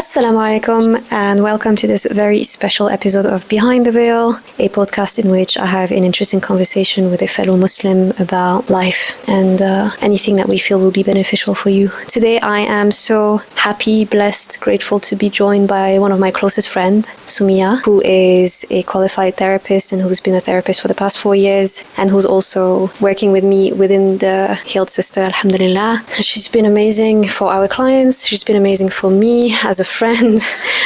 Assalamu alaikum and welcome to this very special episode of Behind the Veil, a podcast in which I have an interesting conversation with a fellow Muslim about life and anything that we feel will be beneficial for you. Today I am so happy, blessed, grateful to be joined by one of my closest friends, Sumiya, who is a qualified therapist and who's been a therapist for the past 4 years and who's also working with me within the Healed Sister, alhamdulillah. She's been amazing for our clients, she's been amazing for me as a friend,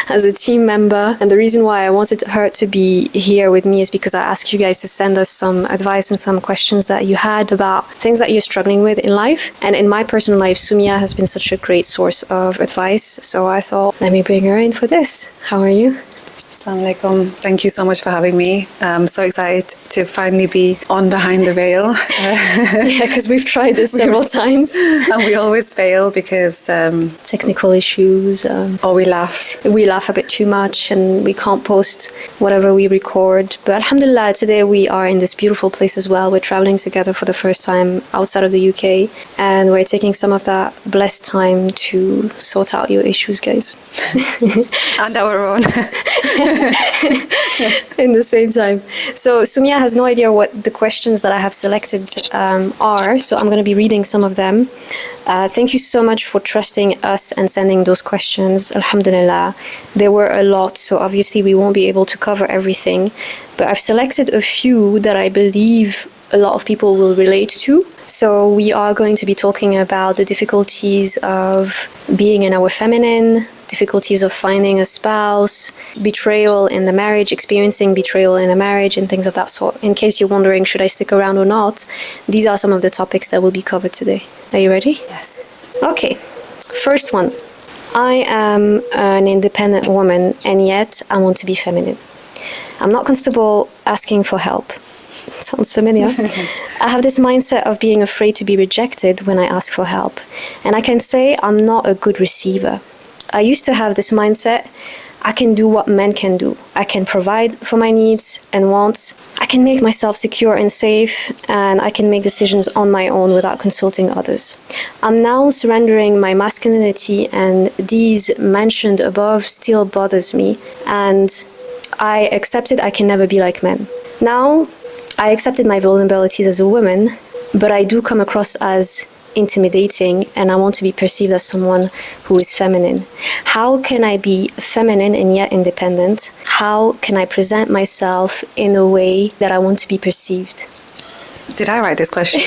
as a team member. And the reason why I wanted her to be here with me is because I asked you guys to send us some advice and some questions that you had about things that you're struggling with in life. And in my personal life, Sumiya has been such a great source of advice. So I thought, let me bring her in for this. How are you? Assalamu alaikum. Thank you so much for having me. I'm so excited to finally be on Behind the Veil. Yeah, because we've tried this several times. And we always fail because... technical issues. Or we laugh. We laugh a bit too much and we can't post whatever we record. But alhamdulillah, today we are in this beautiful place as well. We're traveling together for the first time outside of the UK. And we're taking some of that blessed time to sort out your issues, guys. And our own. In the same time. So Sumiya has no idea what the questions that I have selected are, so I'm going to be reading some of them. Thank you so much for trusting us and sending those questions. Alhamdulillah. There were a lot, so obviously we won't be able to cover everything, but I've selected a few that I believe a lot of people will relate to. So we are going to be talking about the difficulties of being in our feminine, difficulties of finding a spouse, betrayal in the marriage, experiencing betrayal in a marriage, and things of that sort. In case you're wondering, should I stick around or not? These are some of the topics that will be covered today. Are you ready? Yes. Okay. First one. I am an independent woman, and yet I want to be feminine. I'm not comfortable asking for help. Sounds familiar. I have this mindset of being afraid to be rejected when I ask for help. And I can say I'm not a good receiver. I used to have this mindset, I can do what men can do. I can provide for my needs and wants. I can make myself secure and safe, and I can make decisions on my own without consulting others. I'm now surrendering my masculinity, and these mentioned above still bothers me, and I accepted I can never be like men. Now, I accepted my vulnerabilities as a woman, but I do come across as intimidating, and I want to be perceived as someone who is feminine. How can I be feminine and yet independent? How can I present myself in a way that I want to be perceived? Did I write this question?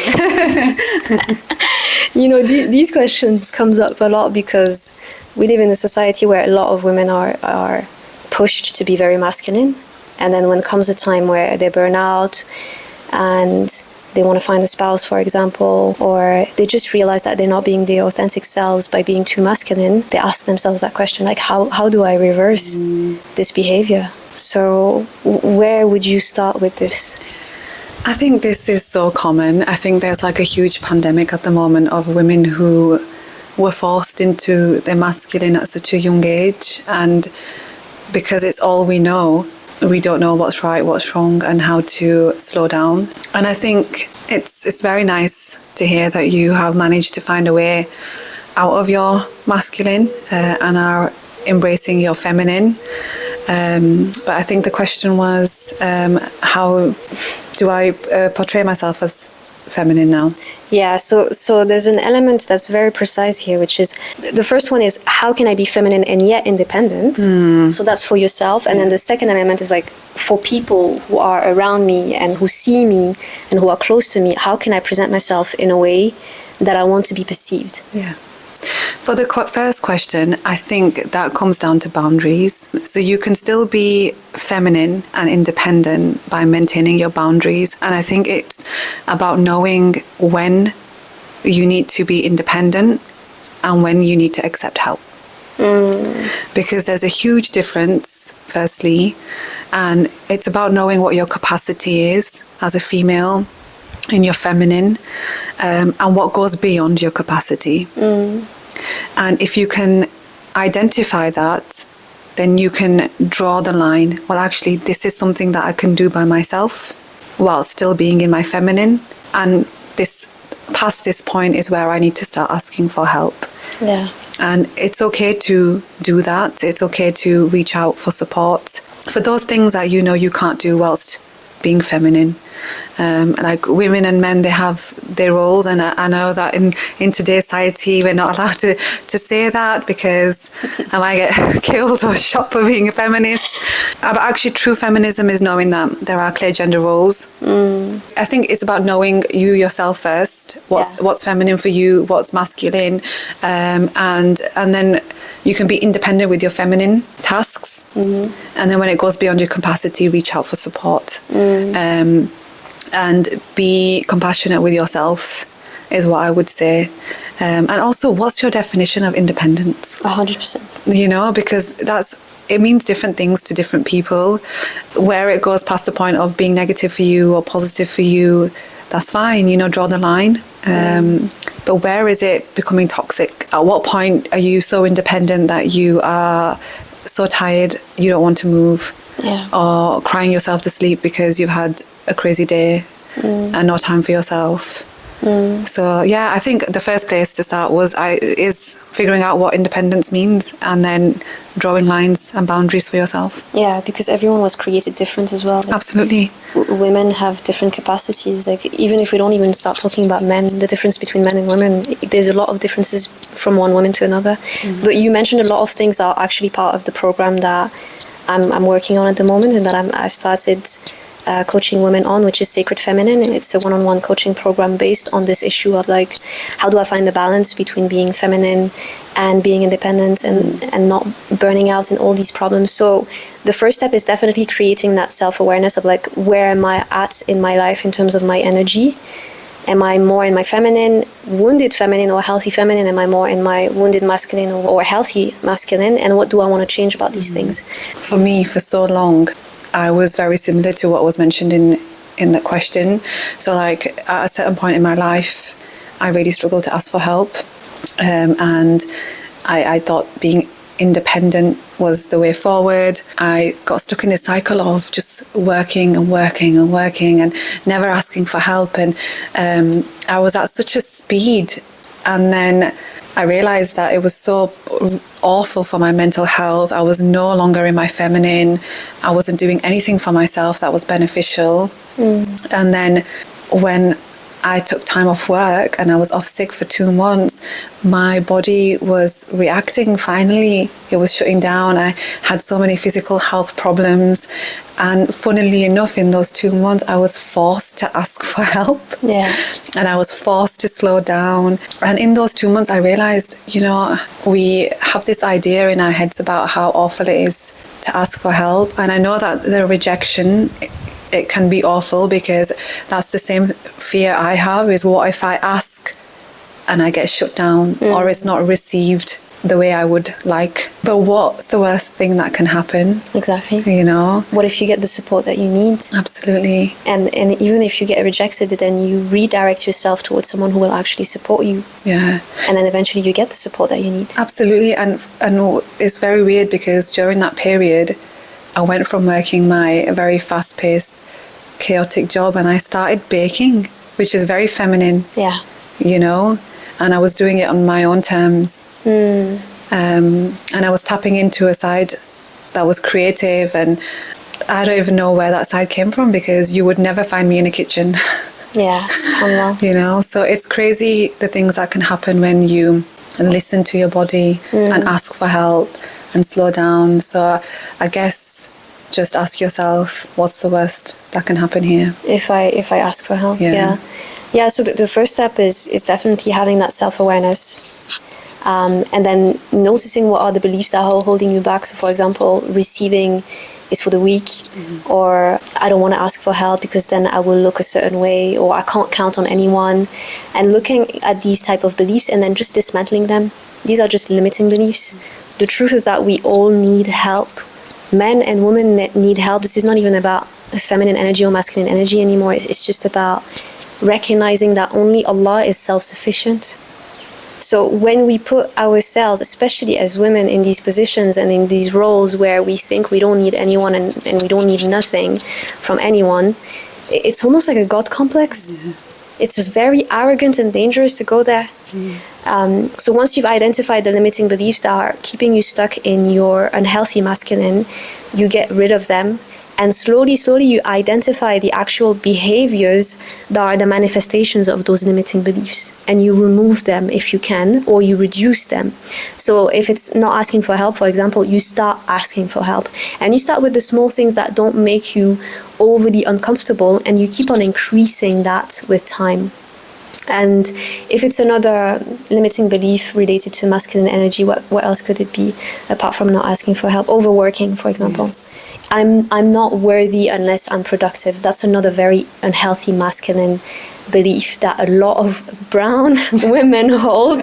You know, these questions comes up a lot because we live in a society where a lot of women are pushed to be very masculine. And then when comes a time where they burn out and they want to find a spouse, for example, or they just realize that they're not being their authentic selves by being too masculine, they ask themselves that question, like, how do I reverse this behavior? So where would you start with this? I think this is so common. I think there's like a huge pandemic at the moment of women who were forced into their masculine at such a young age, and because it's all we know, we don't know what's right, what's wrong, and how to slow down. And I think it's very nice to hear that you have managed to find a way out of your masculine and are embracing your feminine. But I think the question was, how do I portray myself as feminine now? Yeah, so there's an element that's very precise here, which is, the first one is, how can I be feminine and yet independent? So that's for yourself. And then the second element is like, for people who are around me and who see me and who are close to me, how can I present myself in a way that I want to be perceived? Yeah. For the first question, I think that comes down to boundaries. So you can still be feminine and independent by maintaining your boundaries. And I think it's about knowing when you need to be independent and when you need to accept help. Because there's a huge difference, firstly, and it's about knowing what your capacity is as a female in your feminine, and what goes beyond your capacity. And if you can identify that, then you can draw the line. Well, actually, this is something that I can do by myself while still being in my feminine. And this past this point is where I need to start asking for help. Yeah. And it's okay to do that. It's okay to reach out for support for those things that you know you can't do whilst being feminine. Like women and men, they have their roles, and I know that in today's society we're not allowed to say that because I might get killed or shot for being a feminist. But actually true feminism is knowing that there are clear gender roles. I think it's about knowing you yourself first, what's feminine for you, what's masculine, and then you can be independent with your feminine tasks, and then when it goes beyond your capacity, reach out for support. And be compassionate with yourself is what I would say. And also, what's your definition of independence? 100%. You know, because it means different things to different people. Where it goes past the point of being negative for you or positive for you, that's fine, you know, draw the line. But where is it becoming toxic? At what point are you so independent that you are so tired you don't want to move? Or crying yourself to sleep because you've had a crazy day and no time for yourself. So yeah, I think the first place to start is figuring out what independence means, and then drawing lines and boundaries for yourself. Yeah, because everyone was created different as well. Like, absolutely. Women have different capacities. Like, even if we don't even start talking about men, the difference between men and women, there's a lot of differences from one woman to another. But you mentioned a lot of things that are actually part of the program that I'm working on at the moment, and that I've started coaching women on, which is Sacred Feminine, and it's a one-on-one coaching program based on this issue of like, how do I find the balance between being feminine and being independent and not burning out in all these problems. So the first step is definitely creating that self-awareness of like, where am I at in my life in terms of my energy? Am I more in my feminine, wounded feminine, or healthy feminine? Am I more in my wounded masculine or healthy masculine? And what do I want to change about these things? For me, for so long, I was very similar to what was mentioned in the question. So like at a certain point in my life, I really struggled to ask for help. And I thought being independent was the way forward. I got stuck in this cycle of just working and never asking for help. And I was at such a speed. And then I realized that it was so awful for my mental health. I was no longer in my feminine. I wasn't doing anything for myself that was beneficial. And then when I took time off work and I was off sick for 2 months, my body was reacting finally. It was shutting down. I had so many physical health problems. And funnily enough, in those 2 months, I was forced to ask for help. Yeah. And I was forced to slow down. And in those 2 months, I realized, you know, we have this idea in our heads about how awful it is to ask for help. And I know that the rejection, it can be awful, because that's the same fear I have, is what if I ask and I get shut down or it's not received the way I would like. But what's the worst thing that can happen? Exactly. You know? What if you get the support that you need? Absolutely. And even if you get rejected, then you redirect yourself towards someone who will actually support you. Yeah. And then eventually you get the support that you need. Absolutely. And it's very weird, because during that period, I went from working my very fast-paced, chaotic job, and I started baking, which is very feminine. Yeah. You know? And I was doing it on my own terms. And I was tapping into a side that was creative, and I don't even know where that side came from, because you would never find me in a kitchen. Yeah, subhanAllah. You know, so it's crazy the things that can happen when you listen to your body and ask for help and slow down. So I guess just ask yourself, what's the worst that can happen here? If I ask for help, yeah. So the first step is definitely having that self-awareness. And then noticing what are the beliefs that are holding you back. So for example, receiving is for the weak, or I don't want to ask for help because then I will look a certain way, or I can't count on anyone. And looking at these type of beliefs and then just dismantling them. These are just limiting beliefs. The truth is that we all need help. Men and women need help. This is not even about feminine energy or masculine energy anymore. It's just about recognizing that only Allah is self-sufficient. So when we put ourselves, especially as women, in these positions and in these roles where we think we don't need anyone and we don't need nothing from anyone, it's almost like a God complex. It's very arrogant and dangerous to go there. So once you've identified the limiting beliefs that are keeping you stuck in your unhealthy masculine, you get rid of them. And slowly, you identify the actual behaviors that are the manifestations of those limiting beliefs. And you remove them if you can, or you reduce them. So if it's not asking for help, for example, you start asking for help. And you start with the small things that don't make you overly uncomfortable, and you keep on increasing that with time. And if it's another limiting belief related to masculine energy, what else could it be apart from not asking for help? Overworking, for example. Yes. I'm not worthy unless I'm productive. That's another very unhealthy masculine belief that a lot of brown women hold,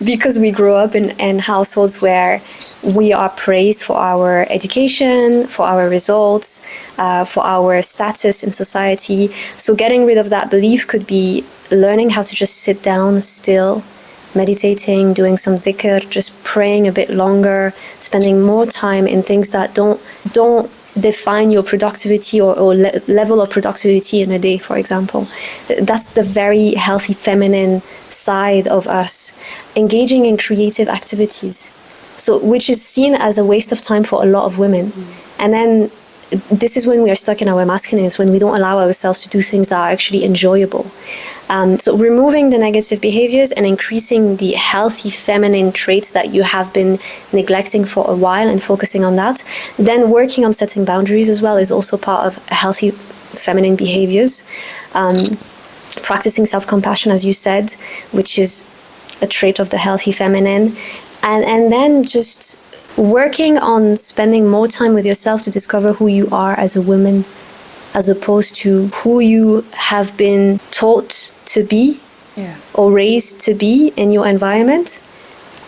because we grow up in households where we are praised for our education, for our results, for our status in society. So getting rid of that belief could be learning how to just sit down still, meditating, doing some dhikr, just praying a bit longer, spending more time in things that don't define your productivity or level of productivity in a day, for example. That's the very healthy feminine side of us. Engaging in creative activities, so which is seen as a waste of time for a lot of women. And then this is when we are stuck in our masculines, when we don't allow ourselves to do things that are actually enjoyable. So removing the negative behaviors and increasing the healthy feminine traits that you have been neglecting for a while and focusing on that. Then working on setting boundaries as well is also part of healthy feminine behaviors. Practicing self-compassion, as you said, which is a trait of the healthy feminine. And then just working on spending more time with yourself to discover who you are as a woman, as opposed to who you have been taught to be or raised to be in your environment.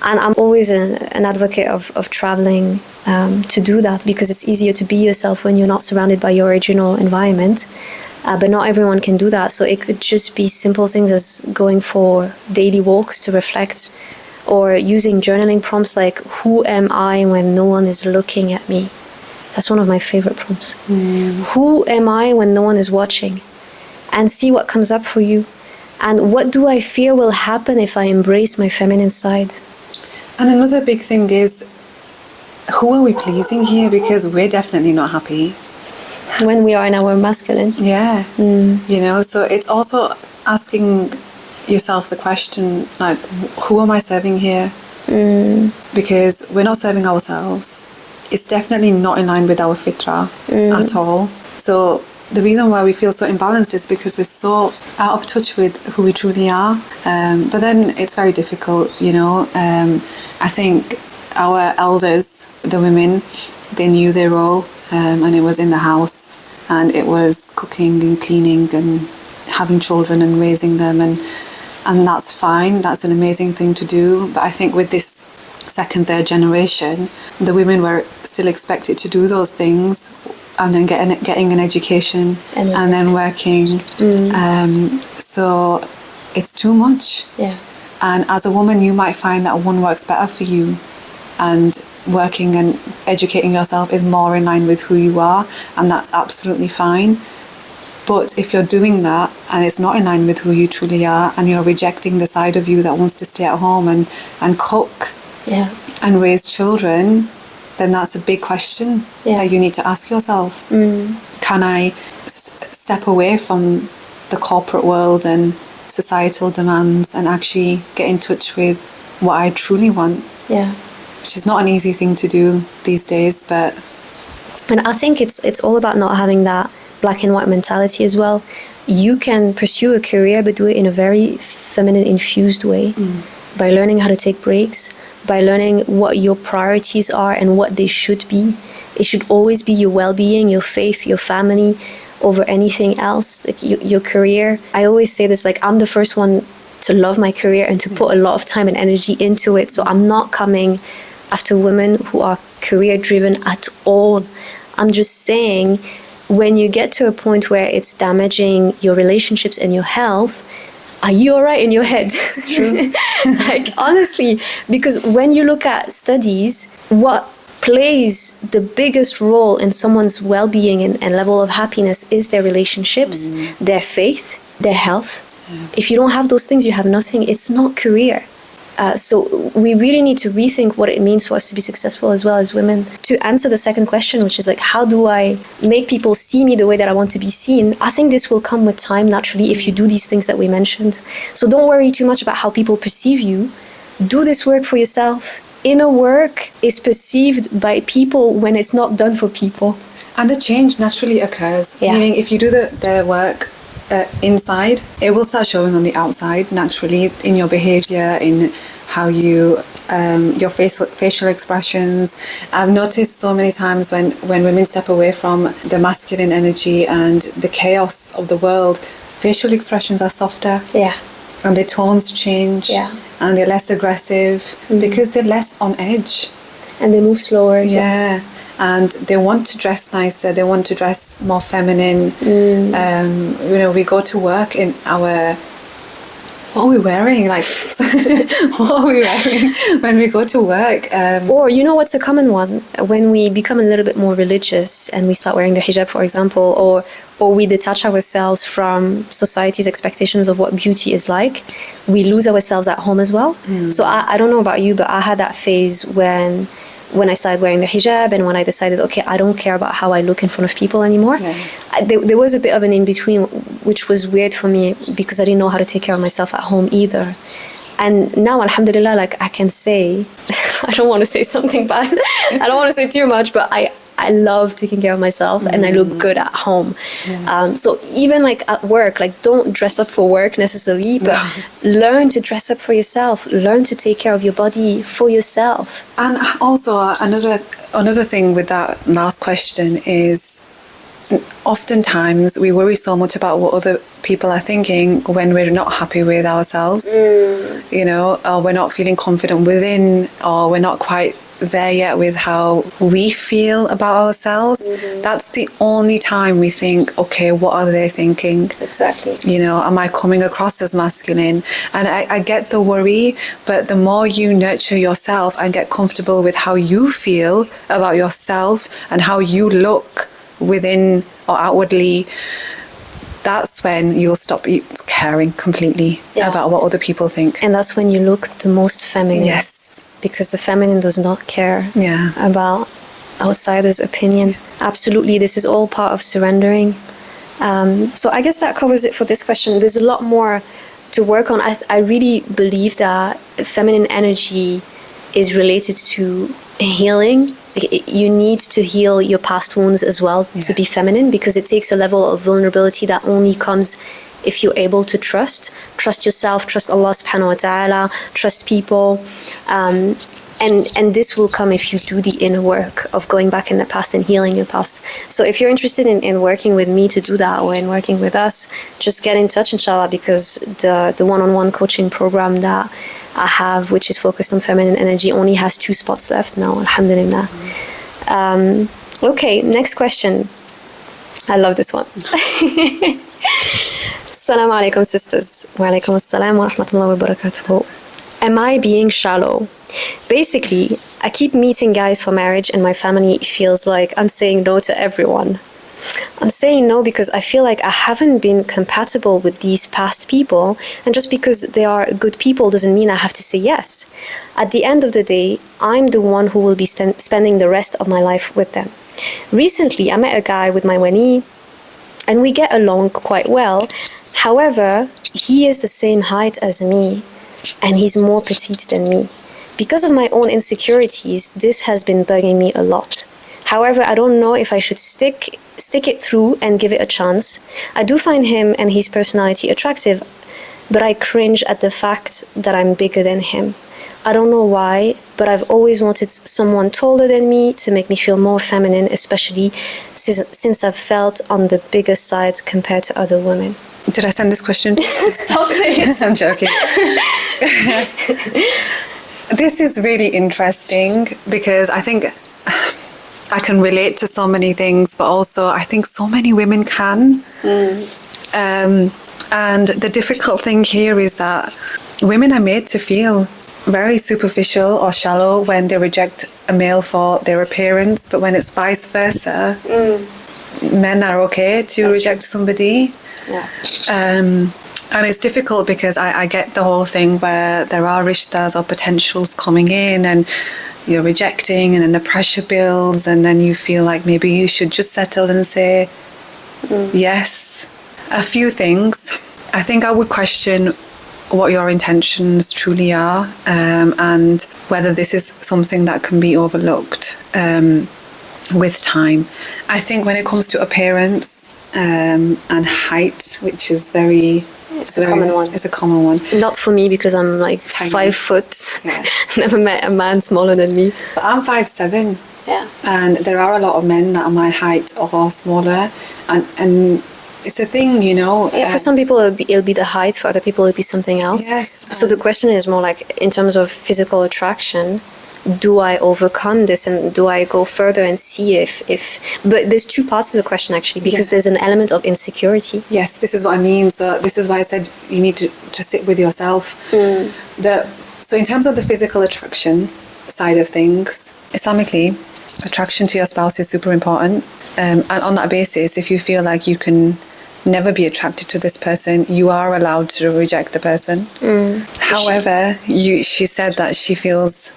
And I'm always an advocate of traveling to do that, because it's easier to be yourself when you're not surrounded by your original environment. But not everyone can do that. So it could just be simple things as going for daily walks to reflect, or using journaling prompts like, who am I when no one is looking at me? That's one of my favorite prompts. Who am I when no one is watching? And see what comes up for you. And what do I fear will happen if I embrace my feminine side? And another big thing is, who are we pleasing here? Because we're definitely not happy when we are in our masculine. Yeah. You know, so it's also asking yourself the question, like, who am I serving here? Because we're not serving ourselves. It's definitely not in line with our fitra at all. So the reason why we feel so imbalanced is because we're so out of touch with who we truly are. But then it's very difficult, you know. I think our elders, the women, they knew their role, and it was in the house, and it was cooking and cleaning and having children and raising them, and that's fine. That's an amazing thing to do. But I think with this second, third generation, the women were still expected to do those things, and then getting an education and then working. So it's too much. Yeah. And as a woman, you might find that one works better for you, and working and educating yourself is more in line with who you are, and that's absolutely fine. But if you're doing that and it's not in line with who you truly are, and you're rejecting the side of you that wants to stay at home and cook and raise children, then that's a big question that you need to ask yourself. Can I step away from the corporate world and societal demands and actually get in touch with what I truly want? Yeah. Which is not an easy thing to do these days, but... And I think it's all about not having that black and white mentality as well. You can pursue a career, but do it in a very feminine infused way, by learning how to take breaks, by learning what your priorities are and what they should be. It should always be your well-being, your faith, your family over anything else. Like your career. I always say this, like, I'm the first one to love my career and to put a lot of time and energy into it. So I'm not coming after women who are career driven at all. I'm just saying, when you get to a point where it's damaging your relationships and your health, are you all right in your head? It's true. Like, honestly, because when you look at studies, what plays the biggest role in someone's well-being and level of happiness is their relationships, their faith, their health. If you don't have those things, you have nothing. It's not career. So we really need to rethink what it means for us to be successful as well as women. To answer the second question, which is like, how do I make people see me the way that I want to be seen? I think this will come with time naturally if you do these things that we mentioned. So don't worry too much about how people perceive you. Do this work for yourself. Inner work is perceived by people when it's not done for people. And the change naturally occurs. Meaning if you do the work inside, it will start showing on the outside naturally in your behavior, in how you your facial expressions. I've noticed so many times when women step away from the masculine energy and the chaos of the world, facial expressions are softer. Yeah. And their tones change. Yeah. And they're less aggressive because they're less on edge. And they move slower as well. Yeah. And they want to dress nicer, they want to dress more feminine. We go to work in our... What are we wearing? Like, what are we wearing when we go to work? Or, you know what's a common one? When we become a little bit more religious and we start wearing the hijab, for example, or we detach ourselves from society's expectations of what beauty is like, we lose ourselves at home as well. So I don't know about you, but I had that phase when I started wearing the hijab and when I decided, okay, I don't care about how I look in front of people anymore. There was a bit of an in-between, which was weird for me because I didn't know how to take care of myself at home either. And now, alhamdulillah, like I can say, I don't want to say something bad. I don't want to say too much, but I love taking care of myself and I look good at home. So even like at work, like don't dress up for work necessarily, but learn to dress up for yourself. Learn to take care of your body for yourself. And also another thing with that last question is oftentimes we worry so much about what other people are thinking when we're not happy with ourselves, or we're not feeling confident within, or we're not quite there yet with how we feel about ourselves. That's the only time we think, okay, what are they thinking? Exactly. Am I coming across as masculine? And I get the worry, but the more you nurture yourself and get comfortable with how you feel about yourself and how you look within or outwardly, that's when you'll stop caring completely about what other people think. And that's when you look the most feminine. Yes. Because the feminine does not care about outsiders' opinion. Absolutely, this is all part of surrendering. So I guess that covers it for this question. There's a lot more to work on. I really believe that feminine energy is related to healing. You need to heal your past wounds as well to be feminine, because it takes a level of vulnerability that only comes if you're able to trust yourself, trust Allah subhanahu wa ta'ala, trust people. And this will come if you do the inner work of going back in the past and healing your past. So if you're interested in working with me to do that, or in working with us, just get in touch, inshallah, because the one-on-one coaching program that I have, which is focused on feminine energy, only has 2 spots left now, alhamdulillah. Okay, next question. I love this one. Assalamu alaikum, sisters. Wa alaikum assalam wa rahmatullahi wa barakatuh. Am I being shallow? Basically, I keep meeting guys for marriage and my family feels like I'm saying no to everyone. I'm saying no because I feel like I haven't been compatible with these past people, and just because they are good people doesn't mean I have to say yes. At the end of the day, I'm the one who will be spending the rest of my life with them. Recently, I met a guy with my wani and we get along quite well. However, he is the same height as me and he's more petite than me. Because of my own insecurities, this has been bugging me a lot. However, I don't know if I should stick it through and give it a chance. I do find him and his personality attractive, but I cringe at the fact that I'm bigger than him. I don't know why, but I've always wanted someone taller than me to make me feel more feminine, especially since I've felt on the bigger side compared to other women. Did I send this question? Stop it. I'm joking. This is really interesting because I think I can relate to so many things, but also I think so many women can. And the difficult thing here is that women are made to feel very superficial or shallow when they reject a male for their appearance, but when it's vice versa, men are okay to reject somebody. And it's difficult because I get the whole thing where there are rishtas or potentials coming in and you're rejecting, and then the pressure builds, and then you feel like maybe you should just settle and say yes. A few things. I think I would question what your intentions truly are, and whether this is something that can be overlooked with time. I think when it comes to appearance and height, which is it's a common one. It's a common one. Not for me, because I'm like Tiny. 5 foot. Yeah. Never met a man smaller than me. But I'm 5'7". Yeah. And there are a lot of men that are my height or smaller, and it's a thing, you know. Yeah, for some people it'll be the height, for other people it'll be something else. Yes. So the question is more like, in terms of physical attraction, do I overcome this, and do I go further and see if but there's two parts to the question, actually, because there's an element of insecurity. Yes, this is what I mean. So this is why I said you need to sit with yourself. So in terms of the physical attraction side of things, Islamically, attraction to your spouse is super important. And on that basis, if you feel like you can never be attracted to this person, you are allowed to reject the person. However, she said that she feels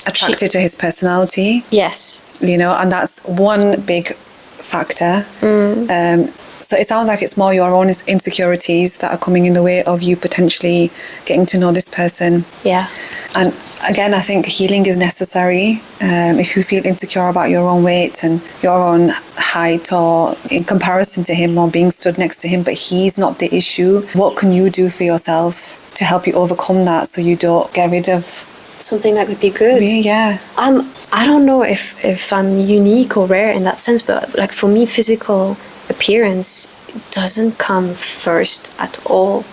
attracted to his personality. Yes. You know, and that's one big factor. So it sounds like it's more your own insecurities that are coming in the way of you potentially getting to know this person. Yeah. And again, I think healing is necessary. If you feel insecure about your own weight and your own height, or in comparison to him, or being stood next to him, but he's not the issue, what can you do for yourself to help you overcome that, so you don't get rid of something that could be good? Yeah. I don't know if I'm unique or rare in that sense, but like for me, physical appearance doesn't come first at all.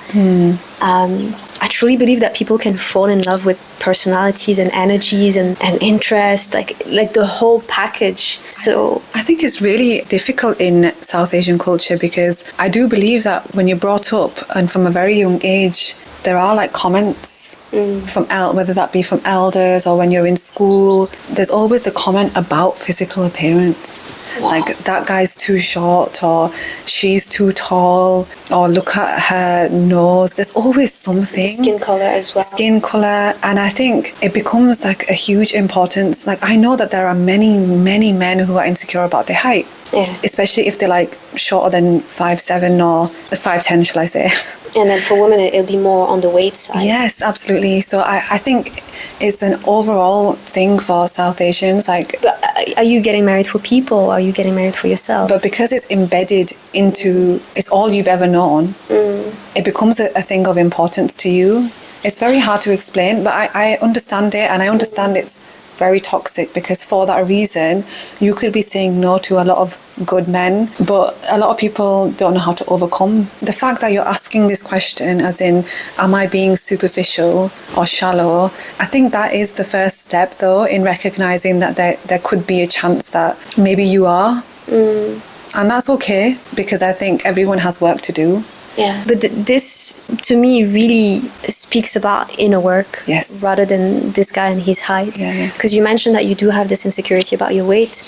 I truly believe that people can fall in love with personalities and energies and interest, like the whole package. So I think it's really difficult in South Asian culture, because I do believe that when you're brought up and from a very young age, there are like comments from whether that be from elders or when you're in school, there's always a comment about physical appearance. Wow. Like, that guy's too short, or she's too tall, or look at her nose. There's always something. Skin color as well. Skin color. And I think it becomes like a huge importance. Like, I know that there are many, many men who are insecure about their height. Yeah. Especially if they're like shorter than 5'7" or 5'10", shall I say. And then for women, it'll be more on the weight side. Yes, absolutely. So I think it's an overall thing for South Asians. Like, but are you getting married for people, or are you getting married for yourself? But because it's embedded into, it's all you've ever known, it becomes a thing of importance to you. It's very hard to explain, but I understand it, and I understand it's very toxic, because for that reason you could be saying no to a lot of good men, but a lot of people don't know how to overcome the fact that you're asking this question, as in, am I being superficial or shallow? I think that is the first step, though, in recognizing that there could be a chance that maybe you are, and that's okay, because I think everyone has work to do. Yeah, but this to me really speaks about inner work, yes, rather than this guy and his height. Because you mentioned that you do have this insecurity about your weight.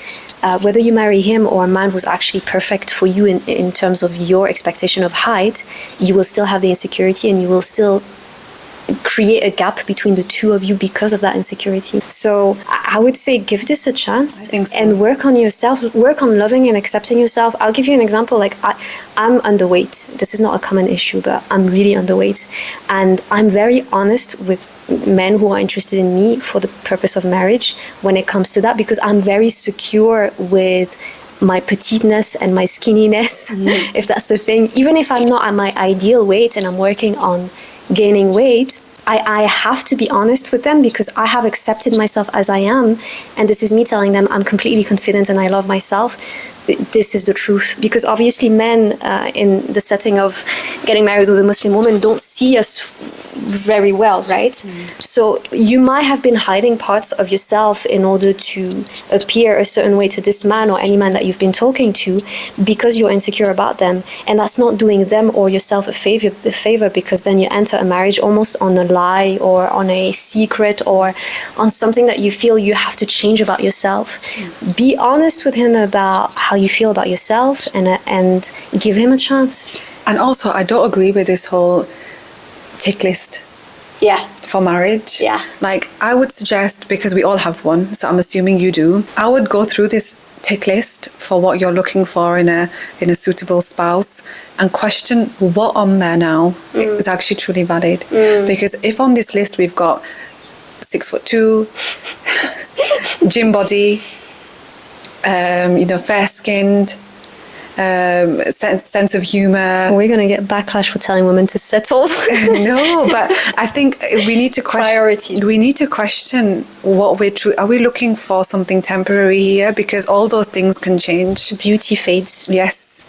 Whether you marry him or a man who's actually perfect for you in terms of your expectation of height, you will still have the insecurity, and you will still create a gap between the two of you because of that insecurity. So I would say give this a chance. I think so. And work on yourself, work on loving and accepting yourself. I'll give you an example. Like, I'm underweight. This is not a common issue, but I'm really underweight. And I'm very honest with men who are interested in me for the purpose of marriage when it comes to that, because I'm very secure with my petiteness and my skinniness, if that's the thing. Even if I'm not at my ideal weight and I'm working on gaining weight, I have to be honest with them, because I have accepted myself as I am, and this is me telling them I'm completely confident and I love myself. This is the truth, because obviously men in the setting of getting married with a Muslim woman don't see us very well, right? So you might have been hiding parts of yourself in order to appear a certain way to this man or any man that you've been talking to, because you're insecure about them, and that's not doing them or yourself a favor, because then you enter a marriage almost on a lie or on a secret or on something that you feel you have to change about yourself. Be honest with him about how you feel about yourself, and give him a chance. And also, I don't agree with this whole tick list Yeah. for marriage. Yeah. Like, I would suggest, because we all have one, so I'm assuming you do, I would go through this tick list for what you're looking for in a suitable spouse and question what on there now is actually truly valid. Because if on this list we've got 6'2", gym body, fair skinned, sense of humor. We're going to get backlash for telling women to settle. No, but I think we need to question Priorities. We need to question what are we looking for something temporary here, because all those things can change. Beauty fades. Yes.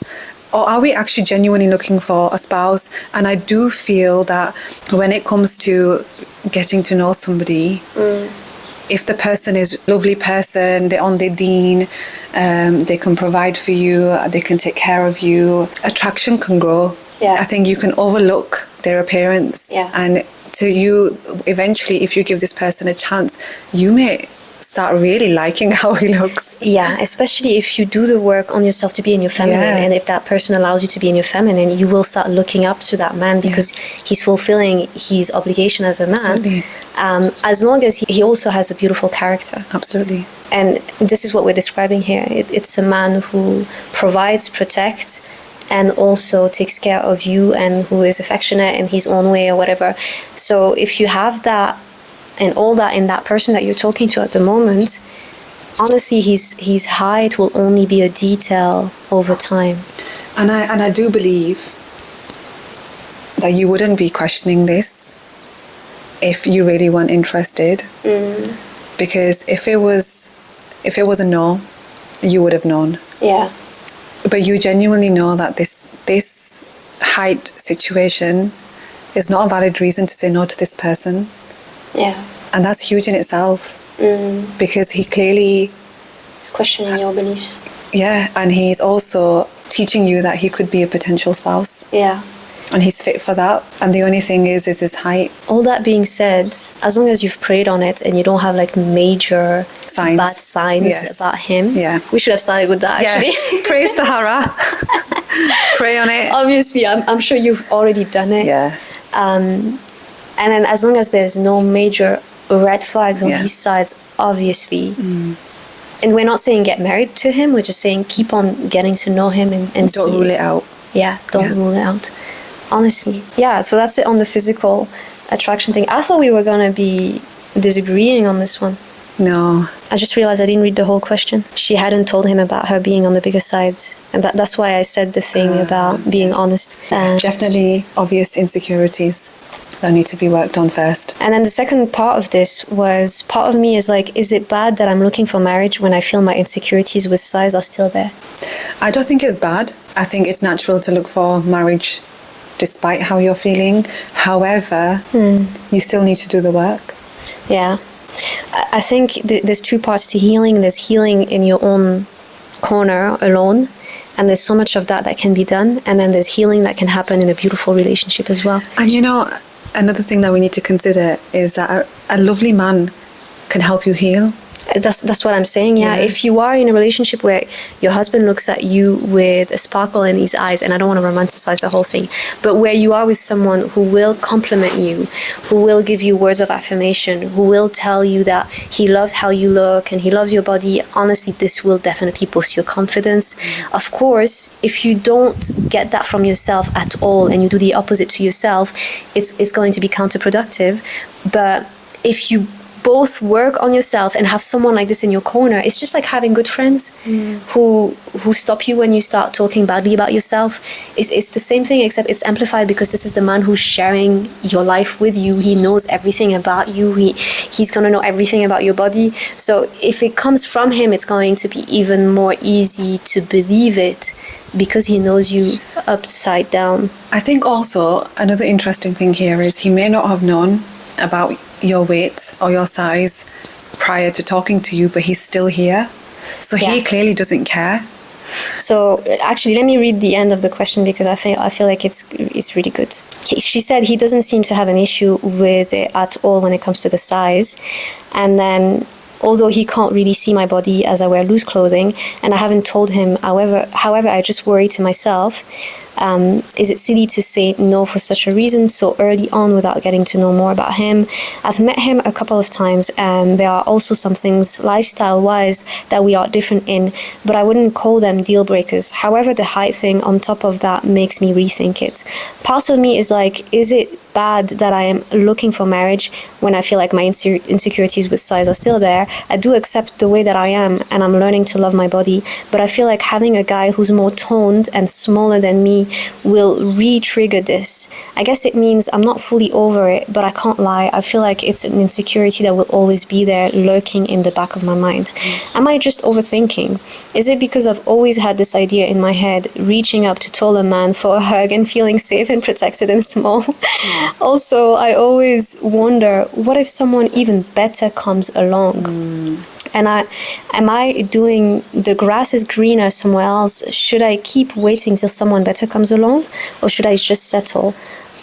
Or are we actually genuinely looking for a spouse? And I do feel that when it comes to getting to know somebody, if the person is a lovely person, they're on their deen, they can provide for you, they can take care of you, attraction can grow. Yeah. I think you can overlook their appearance. Yeah. And to you, eventually, if you give this person a chance, you may start really liking how he looks. Yeah, especially if you do the work on yourself to be in your feminine, Yeah. and if that person allows you to be in your feminine, you will start looking up to that man because he's fulfilling his obligation as a man. Absolutely. As long as he also has a beautiful character. Absolutely. And this is what we're describing here. It's a man who provides, protects, and also takes care of you, and who is affectionate in his own way or whatever. So if you have that and all that in that person that you're talking to at the moment, honestly, his height will only be a detail over time. And I do believe that you wouldn't be questioning this if you really weren't interested. Because if it was a no, you would have known. Yeah. But you genuinely know that this height situation is not a valid reason to say no to this person. Yeah. And that's huge in itself. Because he clearly... He's questioning your beliefs. Yeah, and he's also teaching you that he could be a potential spouse. Yeah. And he's fit for that. And the only thing is his height. All that being said, as long as you've prayed on it and you don't have like major Signs. bad signs about him, we should have started with that actually. Praise the Hara. Pray on it. Obviously, I'm sure you've already done it. Yeah. And then as long as there's no major red flags on these sides, obviously. And we're not saying get married to him, we're just saying keep on getting to know him and don't rule it out. Yeah, don't rule it out. Honestly. Yeah, so that's it on the physical attraction thing. I thought we were going to be disagreeing on this one. No. I just realized I didn't read the whole question. She hadn't told him about her being on the bigger sides. And that's why I said the thing about being honest. Definitely obvious insecurities that need to be worked on first. And then the second part of this was, part of me is like, is it bad that I'm looking for marriage when I feel my insecurities with size are still there? I don't think it's bad. I think it's natural to look for marriage despite how you're feeling. However, you still need to do the work. Yeah. I think there's two parts to healing. There's healing in your own corner alone, and there's so much of that can be done. And then there's healing that can happen in a beautiful relationship as well. And another thing that we need to consider is that a lovely man can help you heal. That's what I'm saying, yeah. If you are in a relationship where your husband looks at you with a sparkle in his eyes, and I don't want to romanticize the whole thing, but where you are with someone who will compliment you, who will give you words of affirmation, who will tell you that he loves how you look and he loves your body, honestly, this will definitely boost your confidence. Of course, if you don't get that from yourself at all and you do the opposite to yourself, it's going to be counterproductive. But if you both work on yourself and have someone like this in your corner, it's just like having good friends who stop you when you start talking badly about yourself. It's the same thing, except it's amplified because this is the man who's sharing your life with you. He knows everything about you. He's going to know everything about your body. So if it comes from him, it's going to be even more easy to believe it because he knows you upside down. I think also another interesting thing here is he may not have known about your weight or your size prior to talking to you, but he's still here. So he clearly doesn't care. So actually, let me read the end of the question because I feel like it's really good. She said he doesn't seem to have an issue with it at all when it comes to the size. And then, although he can't really see my body as I wear loose clothing, and I haven't told him, however, I just worry to myself Is it silly to say no for such a reason so early on without getting to know more about him? I've met him a couple of times, and there are also some things lifestyle-wise that we are different in, but I wouldn't call them deal breakers. However, the height thing on top of that makes me rethink it. Part of me is like, is it bad that I am looking for marriage when I feel like my insecurities with size are still there? I do accept the way that I am, and I'm learning to love my body, but I feel like having a guy who's more toned and smaller than me will re-trigger this. I guess it means I'm not fully over it, but I can't lie, I feel like it's an insecurity that will always be there, lurking in the back of my mind. Am I just overthinking? Is it because I've always had this idea in my head, reaching up to taller man for a hug and feeling safe and protected and small? Also, I always wonder, what if someone even better comes along? And am I doing the grass is greener somewhere else? Should I keep waiting till someone better comes along, or should I just settle?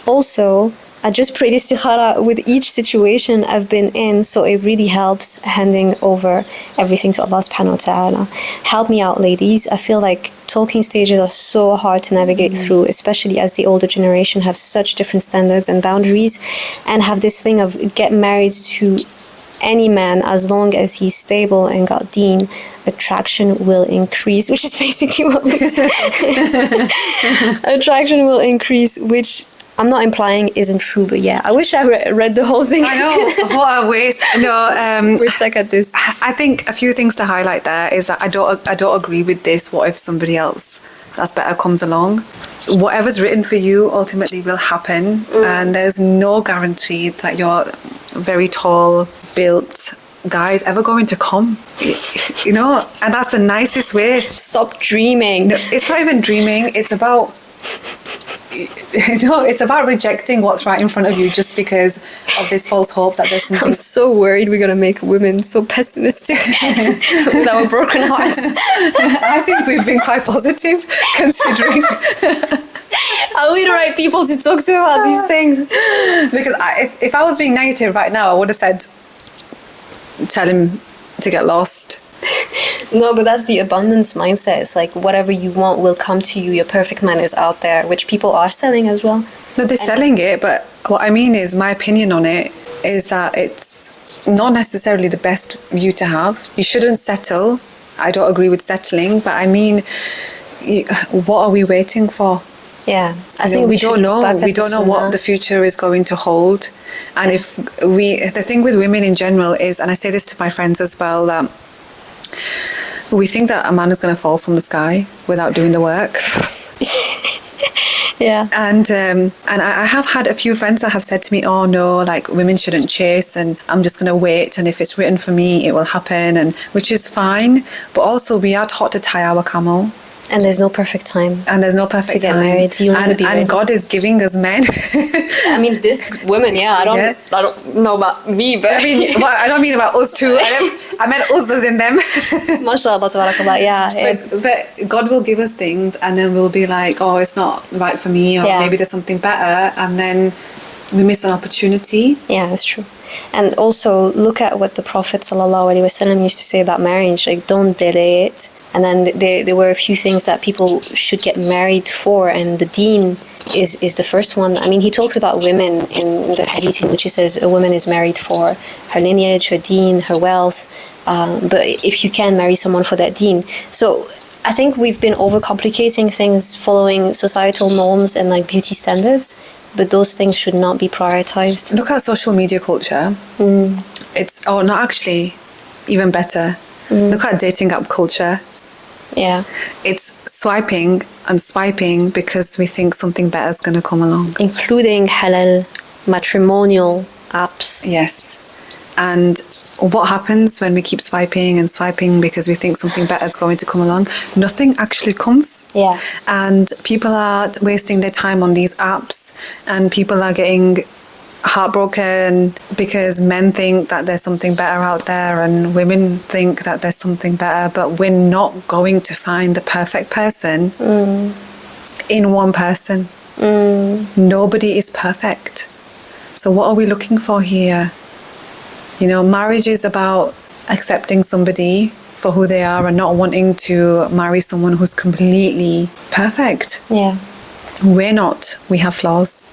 Also, I just prayed istikhara with each situation I've been in, so it really helps handing over everything to Allah subhanahu wa ta'ala. Help me out, ladies. I feel like talking stages are so hard to navigate through, especially as the older generation have such different standards and boundaries, and have this thing of get married to any man as long as he's stable and got deen, attraction will increase, which is basically what we said. Attraction will increase, which I'm not implying isn't true, but yeah, I wish I read the whole thing. I know, what a waste. No, we're stuck at this. I think a few things to highlight there is that I don't agree with this. What if somebody else that's better comes along? Whatever's written for you ultimately will happen, and there's no guarantee that your very tall built guy is ever going to come. You know, and that's the nicest way. Stop dreaming. No, it's not even dreaming. It's about it's about rejecting what's right in front of you just because of this false hope that there's something. I'm so worried we're gonna make women so pessimistic with our broken hearts. I think we've been quite positive considering. Are we the right people to talk to about these things? Because if I was being negative right now, I would have said, tell him to get lost. No, but that's the abundance mindset. It's like whatever you want will come to you. Your perfect man is out there, which people are selling as well. No, they're selling it, but what I mean is, my opinion on it is that it's not necessarily the best view to have. You shouldn't settle. I don't agree with settling, but I mean, what are we waiting for? Yeah, I think we don't know. We don't know what the future is going to hold. And the thing with women in general is, and I say this to my friends as well, that we think that a man is going to fall from the sky without doing the work. Yeah. And I have had a few friends that have said to me, oh no, like women shouldn't chase, and I'm just going to wait, and if it's written for me, it will happen, and which is fine. But also we are taught to tie our camel. And there's no perfect time. And there's no perfect to get time. Married. You'll never be ready. And God is giving us men. I mean, this women, I don't know about me, but I mean, well, I don't mean about us too. I meant us as in them. MashaAllah, tabarakallah, yeah. But God will give us things, and then we'll be like, oh, it's not right for me, or maybe there's something better, and then we miss an opportunity. Yeah, that's true. And also, look at what the Prophet ﷺ used to say about marriage, like, don't delay it. And then there were a few things that people should get married for, and the deen is the first one. I mean, he talks about women in the hadith in which he says a woman is married for her lineage, her deen, her wealth. But if you can marry someone for that deen. So I think we've been overcomplicating things, following societal norms and like beauty standards, but those things should not be prioritized. Look at social media culture. Not actually, even better. Look at dating app culture. Yeah. It's swiping and swiping because we think something better is going to come along. Including halal matrimonial apps. Yes. And what happens when we keep swiping and swiping because we think something better is going to come along? Nothing actually comes. Yeah. And people are wasting their time on these apps, and people are getting heartbroken because men think that there's something better out there, and women think that there's something better, but we're not going to find the perfect person in one person. Nobody is perfect. So what are we looking for here? You know, marriage is about accepting somebody for who they are and not wanting to marry someone who's completely perfect. Yeah. We're not. We have flaws.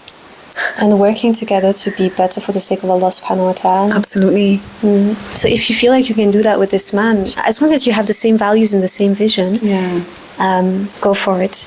And working together to be better for the sake of Allah subhanahu wa ta'ala. Absolutely. So if you feel like you can do that with this man, as long as you have the same values and the same vision, Yeah. go for it.